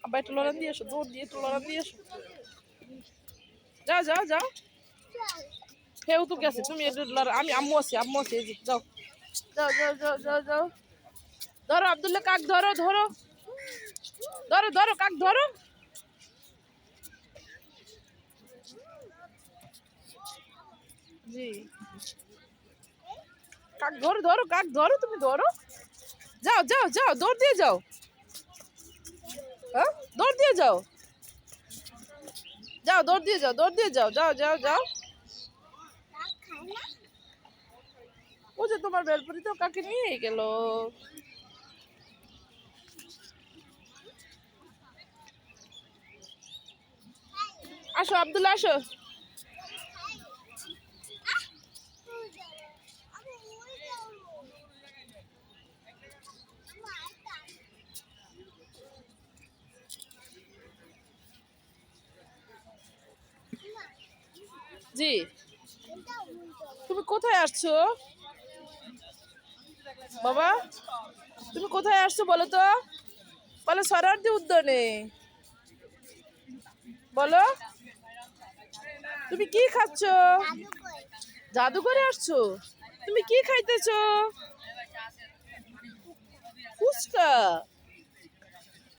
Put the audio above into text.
আব্বা একটু লড়ান দিয়ে এসো, দৌড় দিয়ে একটু লড়ান দিয়ে এসো। যাও যাও যাও, কেউ তো গেছে, তুমি একটু লড়া, আমি আম্মু আছি এই যে, যাও যাও যাও যাও যাও যাও। ধরো আব্দুল্লাহ, কাক ধরো ধরো ধরো ধরো, কাক ধরো। জি, কাক ধরো ধরো, কাক ধরো, তুমি ধরো। যাও যাও যাও, দৌড় দিয়ে যাও। হ্যাঁ, দৌড় দিয়ে যাও, যাও দৌড় দিয়ে যাও, দৌড় দিয়ে যাও, যাও যাও যাও। ও যে তোমার বেলপুরি তো কাকে নিয়ে গেল। আসো আব্দুল্লাহ, আসো। জি, তুমি কোথায় আসছো বাবা? তুমি কোথায় আসছো বলো তো? বলো সরারদি উদ্যানে। বলো, তুমি কি খাচ্ছ? জাদুঘরে আসছো? তুমি কি খাইতেছো? ফুচকা?